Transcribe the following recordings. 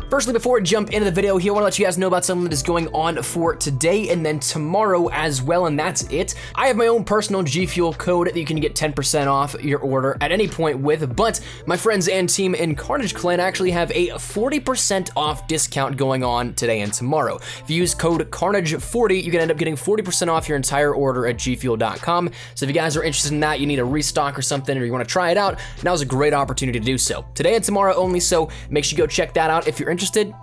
Firstly, before we jump into the video here, I want to let you guys know about something that is going on for today and then tomorrow as well, and that's it. I have my own personal G Fuel code that you can get 10% off your order at any point with, but my friends and team in Carnage Clan actually have a 40% off discount going on today and tomorrow. If you use code Carnage40, you can end up getting 40% off your entire order at gfuel.com. So if you guys are interested in that, you need a restock or something, or you want to try it out, now's a great opportunity to do so. Today and tomorrow only, so make sure you go check that out if you're interested.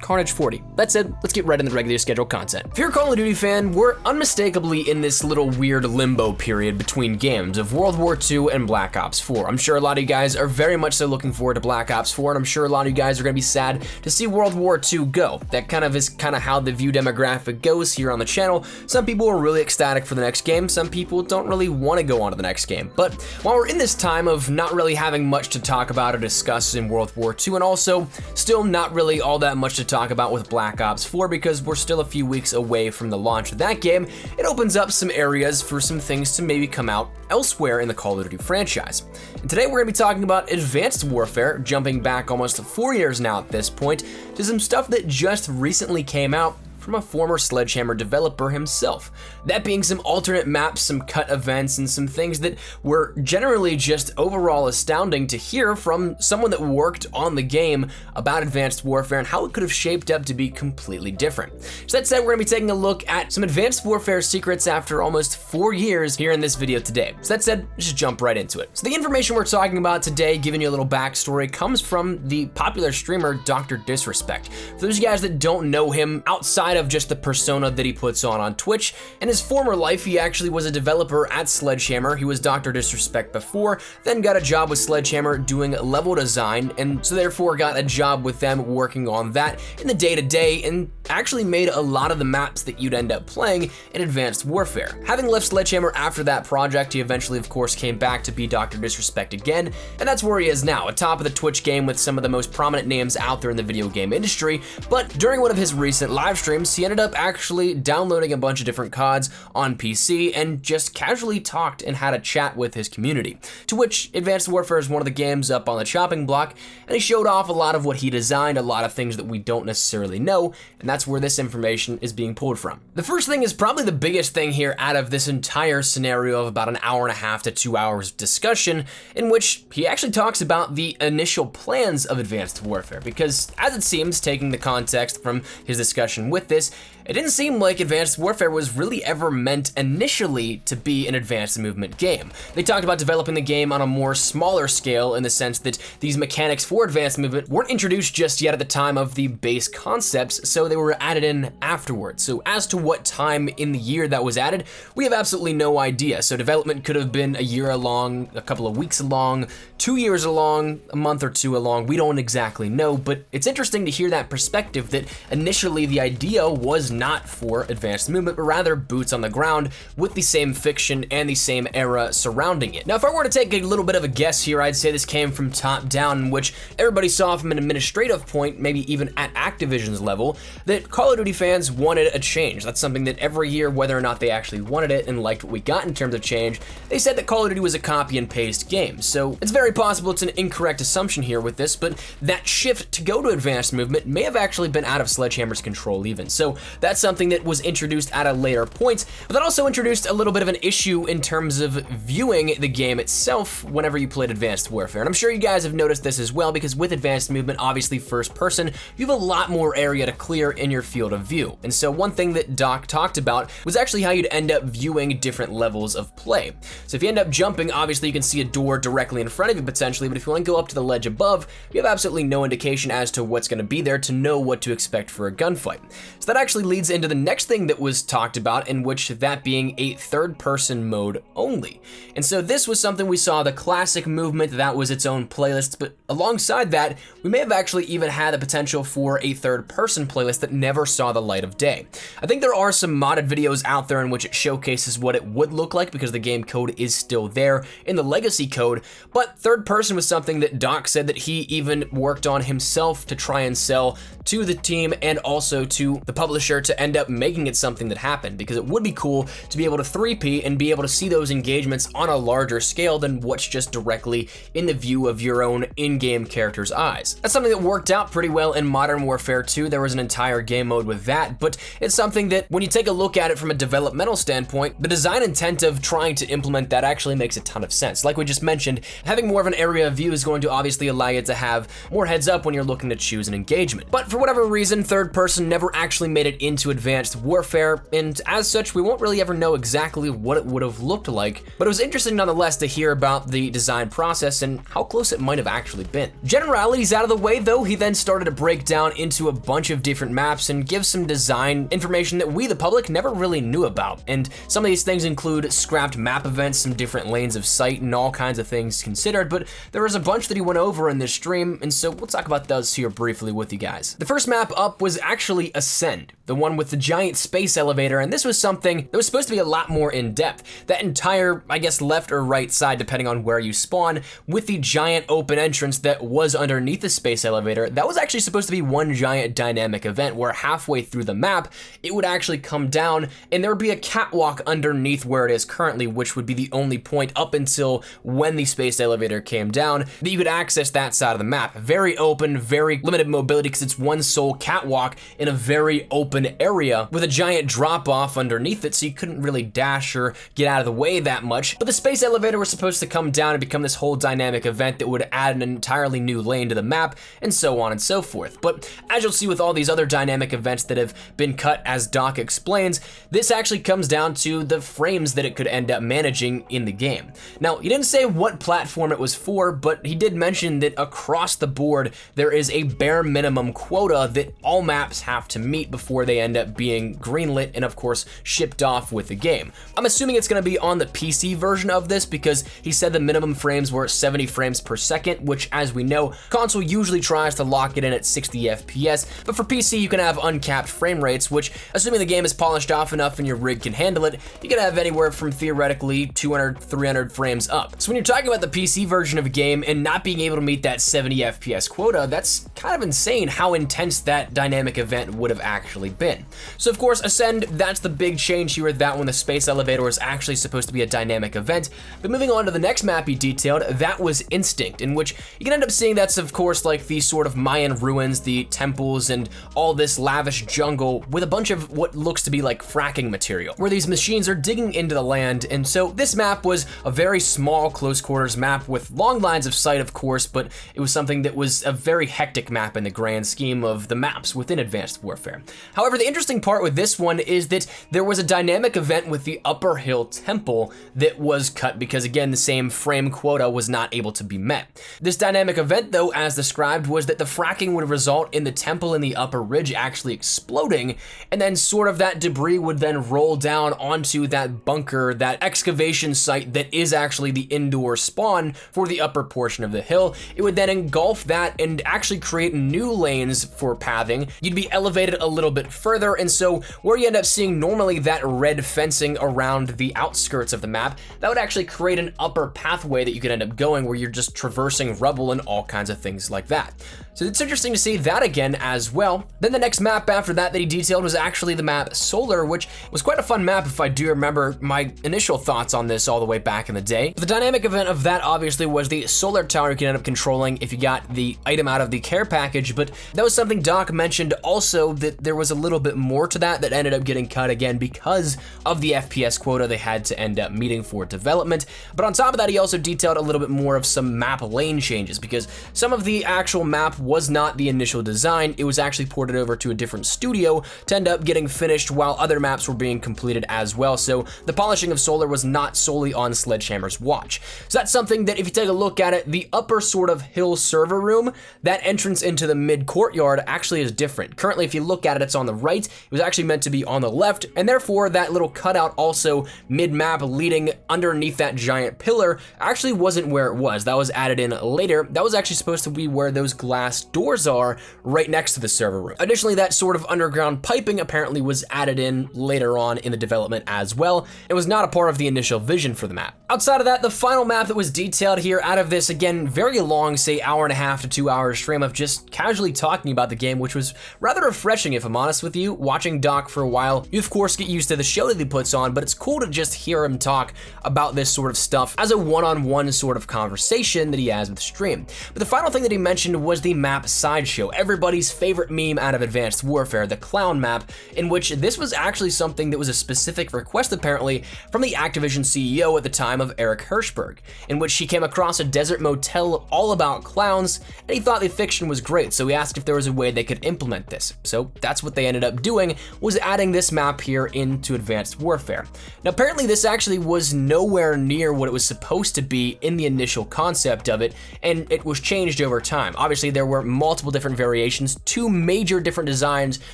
Carnage40. That said, let's get right into the regular scheduled content. If you're a Call of Duty fan, we're unmistakably in this little weird limbo period between games of World War II and Black Ops 4. I'm sure a lot of you guys are very much so looking forward to Black Ops 4, and I'm sure a lot of you guys are going to be sad to see World War II go. That kind of is how the view demographic goes here on the channel. Some people are really ecstatic for the next game, some people don't really want to go on to the next game. But while we're in this time of not really having much to talk about or discuss in World War II, and also still not really all that much to talk about with Black Ops 4 because we're still a few weeks away from the launch of that game, it opens up some areas for some things to maybe come out elsewhere in the Call of Duty franchise. And today we're going to be talking about Advanced Warfare, jumping back almost 4 years now at this point, to some stuff that just recently came out from a former Sledgehammer developer himself. That being some alternate maps, some cut events, and some things that were generally just overall astounding to hear from someone that worked on the game about Advanced Warfare and how it could have shaped up to be completely different. So that said, we're gonna be taking a look at some Advanced Warfare secrets after almost 4 years here in this video today. So that said, let's just jump right into it. So the information we're talking about today, giving you a little backstory, comes from the popular streamer Dr. Disrespect. For those of you guys that don't know him, outside of just the persona that he puts on Twitch. In his former life, he actually was a developer at Sledgehammer. He was Dr. Disrespect before, then got a job with Sledgehammer doing level design, and so therefore got a job with them working on that in the day-to-day, and actually made a lot of the maps that you'd end up playing in Advanced Warfare. Having left Sledgehammer after that project, he eventually, of course, came back to be Dr. Disrespect again, and that's where he is now, atop of the Twitch game with some of the most prominent names out there in the video game industry. But during one of his recent live streams, he ended up actually downloading a bunch of different CODs on PC and just casually talked and had a chat with his community. To which Advanced Warfare is one of the games up on the chopping block, and he showed off a lot of what he designed, a lot of things that we don't necessarily know, and that's where this information is being pulled from. The first thing is probably the biggest thing here out of this entire scenario of about an hour and a half to 2 hours of discussion, in which he actually talks about the initial plans of Advanced Warfare, because as it seems, taking the context from his discussion with this, it didn't seem like Advanced Warfare was really ever meant initially to be an advanced movement game. They talked about developing the game on a more smaller scale in the sense that these mechanics for advanced movement weren't introduced just yet at the time of the base concepts, so they were added in afterwards. So as to what time in the year that was added, we have absolutely no idea. So development could have been a year along, a couple of weeks along, 2 years along, a month or two along, we don't exactly know, but it's interesting to hear that perspective that initially the idea was not for advanced movement, but rather boots on the ground with the same fiction and the same era surrounding it. Now, if I were to take a little bit of a guess here, I'd say this came from top down, in which everybody saw from an administrative point, maybe even at Activision's level, that Call of Duty fans wanted a change. That's something that every year, whether or not they actually wanted it and liked what we got in terms of change, they said that Call of Duty was a copy and paste game. So it's very possible it's an incorrect assumption here with this, but that shift to go to advanced movement may have actually been out of Sledgehammer's control even. So that's something that was introduced at a later point, but that also introduced a little bit of an issue in terms of viewing the game itself whenever you played Advanced Warfare. And I'm sure you guys have noticed this as well, because with advanced movement, obviously first person, you have a lot more area to clear in your field of view. And so one thing that Doc talked about was actually how you'd end up viewing different levels of play. So if you end up jumping, obviously you can see a door directly in front of you potentially, but if you want to go up to the ledge above, you have absolutely no indication as to what's going to be there to know what to expect for a gunfight. So that actually leads into the next thing that was talked about, in which that being a third-person mode only. And so this was something we saw, the classic movement, that was its own playlist, but alongside that, we may have actually even had the potential for a third-person playlist that never saw the light of day. I think there are some modded videos out there in which it showcases what it would look like, because the game code is still there in the legacy code, but third-person was something that Doc said that he even worked on himself to try and sell to the team and also to the publisher pressure to end up making it something that happened, because it would be cool to be able to 3P and be able to see those engagements on a larger scale than what's just directly in the view of your own in-game character's eyes. That's something that worked out pretty well in Modern Warfare 2. There was an entire game mode with that, but it's something that when you take a look at it from a developmental standpoint, the design intent of trying to implement that actually makes a ton of sense. Like we just mentioned, having more of an area of view is going to obviously allow you to have more heads up when you're looking to choose an engagement. But for whatever reason, third person never actually made it into Advanced Warfare, and as such, we won't really ever know exactly what it would have looked like, but it was interesting nonetheless to hear about the design process and how close it might have actually been. Generalities out of the way though, he then started to break down into a bunch of different maps and give some design information that we, the public, never really knew about. And some of these things include scrapped map events, some different lanes of sight, and all kinds of things considered, but there was a bunch that he went over in this stream, and so we'll talk about those here briefly with you guys. The first map up was actually Ascend, the one with the giant space elevator, and this was something that was supposed to be a lot more in depth. That entire, I guess, left or right side, depending on where you spawn, with the giant open entrance that was underneath the space elevator, that was actually supposed to be one giant dynamic event where halfway through the map, it would actually come down and there would be a catwalk underneath where it is currently, which would be the only point up until when the space elevator came down that you could access that side of the map. Very open, very limited mobility because it's one sole catwalk in a very open area with a giant drop off underneath it, so you couldn't really dash or get out of the way that much. But the space elevator was supposed to come down and become this whole dynamic event that would add an entirely new lane to the map, and so on and so forth. But as you'll see with all these other dynamic events that have been cut, as Doc explains, this actually comes down to the frames that it could end up managing in the game. Now, he didn't say what platform it was for, but he did mention that across the board, there is a bare minimum quota that all maps have to meet before they end up being greenlit and of course shipped off with the game. I'm assuming it's gonna be on the PC version of this because he said the minimum frames were 70 frames per second, which, as we know, console usually tries to lock it in at 60 FPS, but for PC you can have uncapped frame rates, which, assuming the game is polished off enough and your rig can handle it, you can have anywhere from theoretically 200, 300 frames up. So when you're talking about the PC version of a game and not being able to meet that 70 FPS quota, that's kind of insane how intense that dynamic event would have actually been. So of course, Ascend, that's the big change here with that one. The space elevator is actually supposed to be a dynamic event. But moving on to the next map he detailed, that was Instinct, in which you can end up seeing that's of course like the sort of Mayan ruins, the temples, and all this lavish jungle with a bunch of what looks to be like fracking material, where these machines are digging into the land. And so this map was a very small close quarters map with long lines of sight, of course, but it was something that was a very hectic map in the grand scheme of the maps within Advanced Warfare. However, the interesting part with this one is that there was a dynamic event with the Upper Hill Temple that was cut because, again, the same frame quota was not able to be met. This dynamic event, though, as described, was that the fracking would result in the temple in the upper ridge actually exploding, and then sort of that debris would then roll down onto that bunker, that excavation site that is actually the indoor spawn for the upper portion of the hill. It would then engulf that and actually create new lanes for pathing. You'd be elevated a little bit further, and so where you end up seeing normally that red fencing around the outskirts of the map, that would actually create an upper pathway that you could end up going where you're just traversing rubble and all kinds of things like that. So it's interesting to see that again as well. Then the next map after that he detailed was actually the map Solar, which was quite a fun map if I do remember my initial thoughts on this all the way back in the day. The dynamic event of that obviously was the solar tower you can end up controlling if you got the item out of the care package, but that was something Doc mentioned also, that there was a little bit more to that ended up getting cut again because of the FPS quota they had to end up meeting for development. But on top of that, he also detailed a little bit more of some map lane changes because some of the actual map was not the initial design. It was actually ported over to a different studio to end up getting finished while other maps were being completed as well. So the polishing of Solar was not solely on Sledgehammer's watch. So that's something that if you take a look at it, the upper sort of hill server room, that entrance into the mid courtyard actually is different. Currently, if you look at it, it's on the right. It was actually meant to be on the left, and therefore that little cutout also mid-map leading underneath that giant pillar actually wasn't where it was. That was added in later. That was actually supposed to be where those glass doors are right next to the server room. Additionally, that sort of underground piping apparently was added in later on in the development as well. It was not a part of the initial vision for the map. Outside of that, the final map that was detailed here out of this, again, very long, say hour and a half to 2 hour stream of just casually talking about the game, which was rather refreshing if I'm honest with you. with you, watching Doc for a while, you of course get used to the show that he puts on, but it's cool to just hear him talk about this sort of stuff as a one-on-one sort of conversation that he has with Stream. But the final thing that he mentioned was the map Sideshow, everybody's favorite meme out of Advanced Warfare, the clown map, in which this was actually something that was a specific request apparently from the Activision CEO at the time of Eric Hirschberg, in which he came across a desert motel all about clowns, and he thought the fiction was great, so he asked if there was a way they could implement this. So that's what they ended up doing, was adding this map here into Advanced Warfare. Now apparently this actually was nowhere near what it was supposed to be in the initial concept of it, and it was changed over time. Obviously there were multiple different variations, 2 major different designs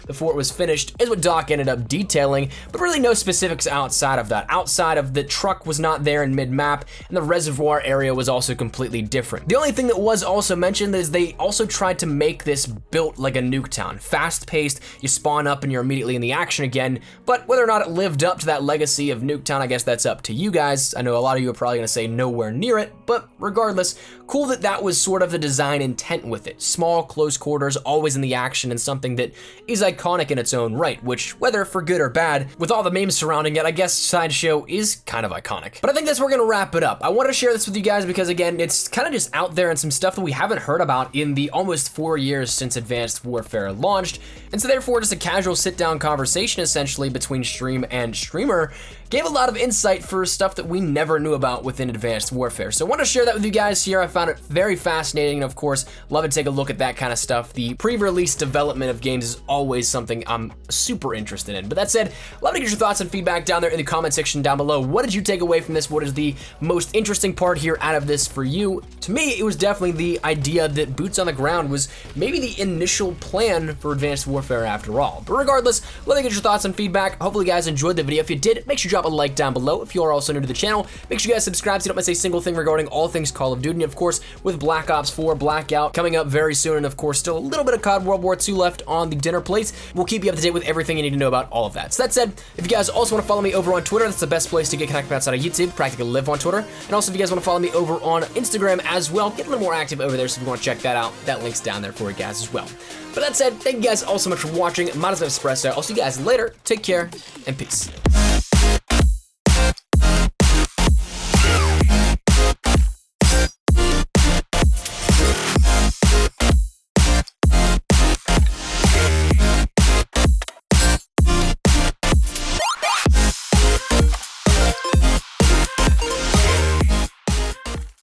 before it was finished, is what Doc ended up detailing, but really no specifics outside of that. Outside of the truck was not there in mid-map, and the reservoir area was also completely different. The only thing that was also mentioned is they also tried to make this built like a Nuketown. Fast-paced, you spawn up and you're immediately in the action again, but whether or not it lived up to that legacy of Nuketown, I guess that's up to you guys. I know a lot of you are probably gonna say nowhere near it, but regardless, cool that that was sort of the design intent with it. Small, close quarters, always in the action, and something that is iconic in its own right, which, whether for good or bad, with all the memes surrounding it, I guess Sideshow is kind of iconic. But I think that's where we're gonna wrap it up. I want to share this with you guys because, again, it's kind of just out there and some stuff that we haven't heard about in the almost 4 years since Advanced Warfare launched, and so therefore just a casual sit-down conversation essentially between stream and streamer gave a lot of insight for stuff that we never knew about within Advanced Warfare. So I want to share that with you guys here. I found it very fascinating, and of course, love to take a look at that kind of stuff. The pre-release development of games is always something I'm super interested in. But that said, love to get your thoughts and feedback down there in the comment section down below. What did you take away from this? What is the most interesting part here out of this for you? To me, it was definitely the idea that boots on the ground was maybe the initial plan for Advanced Warfare after all. But regardless, love to get your thoughts and feedback. Hopefully you guys enjoyed the video. If you did, make sure you drop a like down below. If you are also new to the channel, make sure you guys subscribe so you don't miss a single thing regarding all things Call of Duty. And of course, with Black Ops 4 Blackout coming up very soon, and of course, still a little bit of COD World War II left on the dinner plates, we'll keep you up to date with everything you need to know about all of that. So that said, if you guys also want to follow me over on Twitter, that's the best place to get connected outside of YouTube, practically live on Twitter. And also, if you guys want to follow me over on Instagram as well, get a little more active over there, so if you want to check that out, that link's down there for you guys as well. But that said, thank you guys all so much for watching. My name is Espresso. I'll see you guys later. Take care, and peace.